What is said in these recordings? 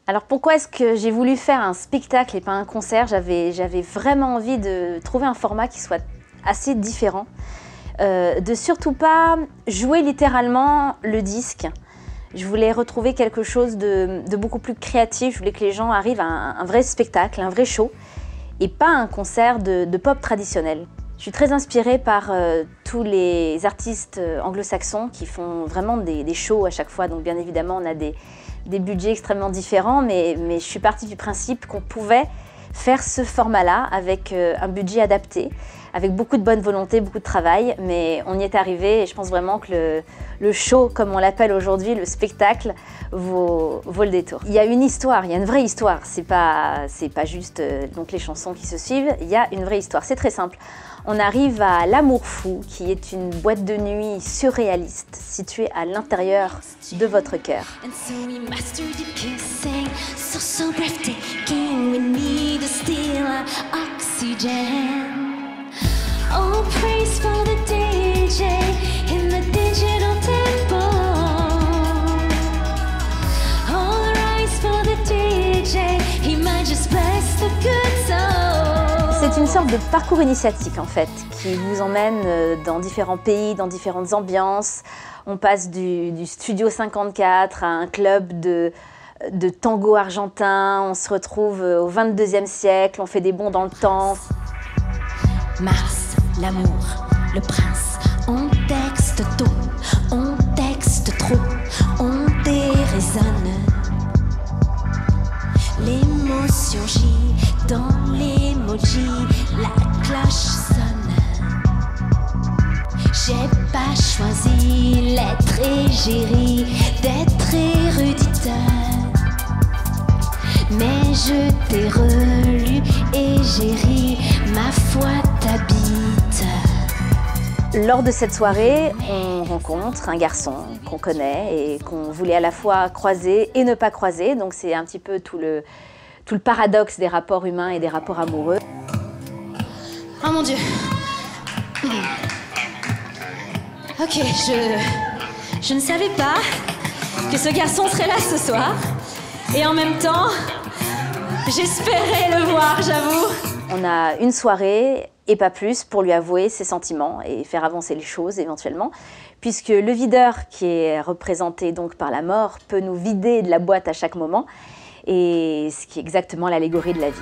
Alors pourquoi est-ce que j'ai voulu faire un spectacle et pas un concert? J'avais vraiment envie de trouver un format qui soit assez différent, de surtout pas jouer littéralement le disque. Je voulais retrouver quelque chose de beaucoup plus créatif. Je voulais que les gens arrivent à un vrai spectacle, un vrai show, et pas un concert de pop traditionnel. Je suis très inspirée par tous les artistes anglo-saxons qui font vraiment des shows à chaque fois. Donc bien évidemment, on a des budgets extrêmement différents, mais je suis partie du principe qu'on pouvait faire ce format-là avec un budget adapté, avec beaucoup de bonne volonté, beaucoup de travail, mais on y est arrivé et je pense vraiment que le show, comme on l'appelle aujourd'hui, le spectacle, vaut le détour. Il y a une histoire, il y a une vraie histoire, c'est pas juste donc les chansons qui se suivent, il y a une vraie histoire, c'est très simple. On arrive à l'Amour Fou, qui est une boîte de nuit surréaliste située à l'intérieur de votre cœur. Oh, praise for the DJ in the digital temple. All rise for the DJ, he might just bless the good soul. C'est une sorte de parcours initiatique en fait, qui vous emmène dans différents pays, dans différentes ambiances. On passe du Studio 54 à un club de tango argentin, on se retrouve au 22e siècle, on fait des bonds dans le temps. Mars, l'amour, le prince, on texte tôt, on texte trop, on déraisonne. L'émotion gît dans l'emoji, la cloche sonne. J'ai pas choisi l'être égérie d'être érudite, mais je t'ai relu et j'ai ri, ma foi t'habite. Lors de cette soirée, on rencontre un garçon qu'on connaît et qu'on voulait à la fois croiser et ne pas croiser. Donc c'est un petit peu tout le paradoxe des rapports humains et des rapports amoureux. Oh mon Dieu. Ok, je ne savais pas que ce garçon serait là ce soir. Et en même temps, j'espérais le voir, j'avoue. On a une soirée et pas plus pour lui avouer ses sentiments et faire avancer les choses éventuellement, puisque le videur qui est représenté donc par la mort peut nous vider de la boîte à chaque moment, et ce qui est exactement l'allégorie de la vie.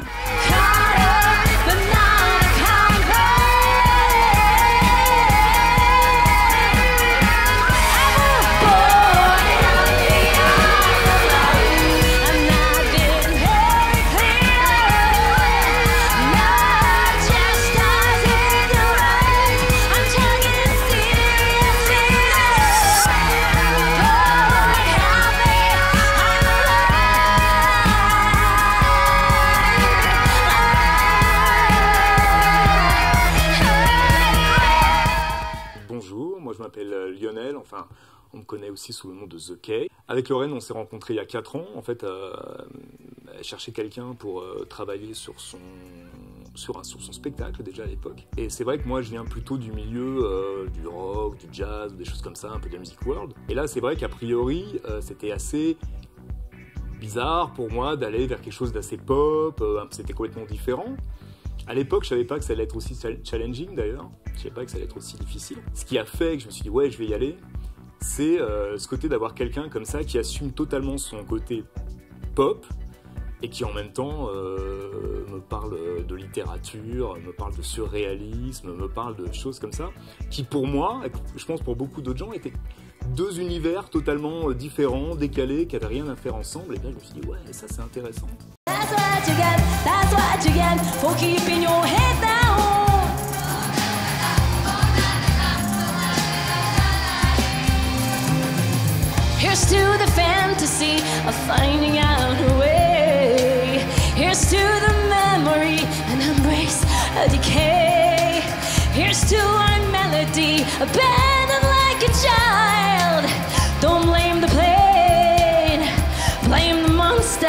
Moi je m'appelle Lionel, enfin on me connaît aussi sous le nom de The K. Avec Lorraine on s'est rencontrés il y a 4 ans, en fait elle cherchait quelqu'un pour travailler sur son spectacle déjà à l'époque. Et c'est vrai que moi je viens plutôt du milieu du rock, du jazz, des choses comme ça, un peu de la music world. Et là c'est vrai qu'a priori c'était assez bizarre pour moi d'aller vers quelque chose d'assez pop, c'était complètement différent. À l'époque, je savais pas que ça allait être aussi challenging d'ailleurs, je savais pas que ça allait être aussi difficile. Ce qui a fait que je me suis dit ouais, je vais y aller, c'est ce côté d'avoir quelqu'un comme ça qui assume totalement son côté pop et qui en même temps me parle de littérature, me parle de surréalisme, me parle de choses comme ça, qui pour moi, et je pense pour beaucoup d'autres gens, étaient 2 univers totalement différents, décalés, qui n'avaient rien à faire ensemble. Et là, je me suis dit ouais, ça c'est intéressant. That's what you get for keeping your head down. Here's to the fantasy of finding out a way. Here's to the memory and embrace a decay. Here's to our melody, abandoned like a child. Don't blame the plane, blame the monster.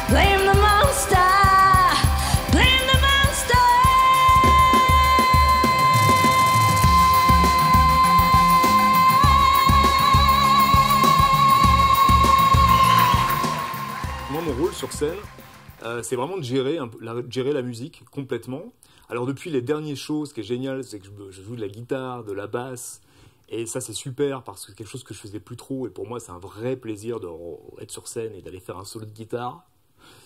Blame the monster, blame the monster. sur scène, c'est vraiment de gérer la musique complètement. Alors depuis les derniers shows, ce qui est génial, c'est que je joue de la guitare, de la basse, et ça c'est super parce que c'est quelque chose que je faisais plus trop, et pour moi c'est un vrai plaisir d'être sur scène et d'aller faire un solo de guitare.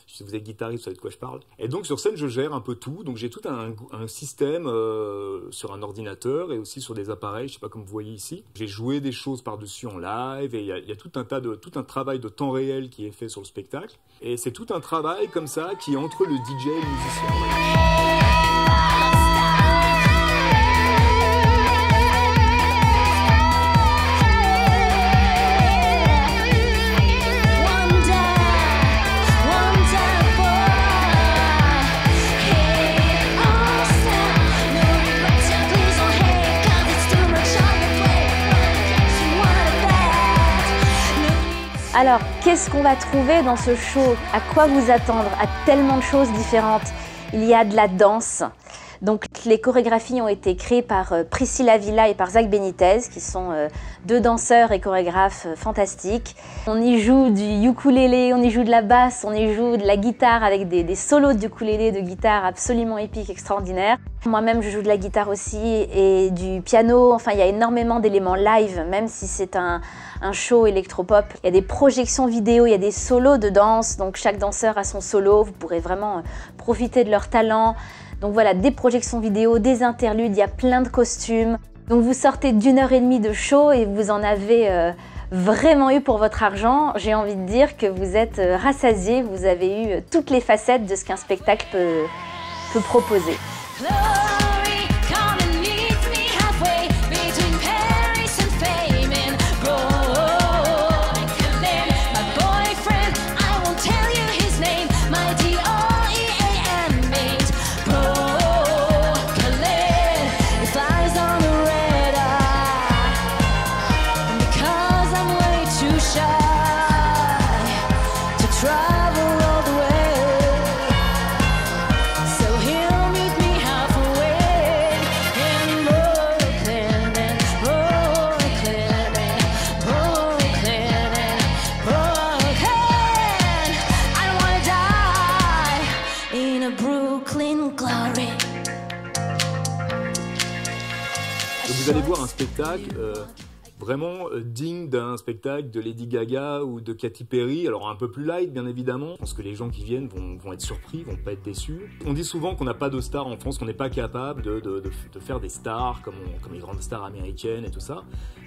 Si vous êtes guitariste, vous savez de quoi je parle. Et donc sur scène, je gère un peu tout. Donc j'ai tout un système sur un ordinateur et aussi sur des appareils, je sais pas comme vous voyez ici. J'ai joué des choses par-dessus en live et il y a tout un travail de temps réel qui est fait sur le spectacle. Et c'est tout un travail comme ça qui est entre le DJ et le musicien. Alors, qu'est-ce qu'on va trouver dans ce show? À quoi vous attendre? À tellement de choses différentes. Il y a de la danse. Donc, les chorégraphies ont été créées par Priscilla Villa et par Zach Benitez, qui sont deux danseurs et chorégraphes fantastiques. On y joue du ukulélé, on y joue de la basse, on y joue de la guitare avec des solos de ukulélé, de guitare absolument épiques, extraordinaires. Moi-même, je joue de la guitare aussi et du piano. Enfin, il y a énormément d'éléments live, même si c'est un show électropop. Il y a des projections vidéo, il y a des solos de danse. Donc, chaque danseur a son solo. Vous pourrez vraiment profiter de leur talent. Donc voilà, des projections vidéo, des interludes, il y a plein de costumes. Donc vous sortez d'1h30 de show et vous en avez vraiment eu pour votre argent. J'ai envie de dire que vous êtes rassasiés, vous avez eu toutes les facettes de ce qu'un spectacle peut proposer. Vous allez voir un spectacle vraiment digne d'un spectacle de Lady Gaga ou de Katy Perry, alors un peu plus light bien évidemment. Je pense que les gens qui viennent vont être surpris, vont pas être déçus. On dit souvent qu'on n'a pas de stars en France, qu'on n'est pas capable de faire des stars comme les grandes stars américaines et tout ça.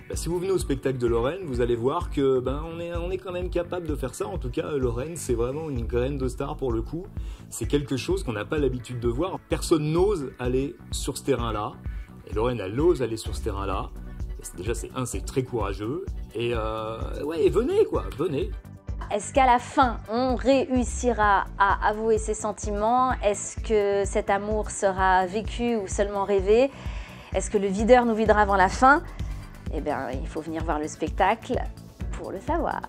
Bah, si vous venez au spectacle de Lorraine, vous allez voir que on est quand même capable de faire ça. En tout cas, Lorraine, c'est vraiment une graine de star pour le coup. C'est quelque chose qu'on n'a pas l'habitude de voir. Personne n'ose aller sur ce terrain-là. Et Lorraine, elle ose aller sur ce terrain-là. Déjà, c'est très courageux. Et ouais, venez quoi, venez. Est-ce qu'à la fin, on réussira à avouer ses sentiments? Est-ce que cet amour sera vécu ou seulement rêvé? Est-ce que le videur nous videra avant la fin? Eh bien, il faut venir voir le spectacle pour le savoir.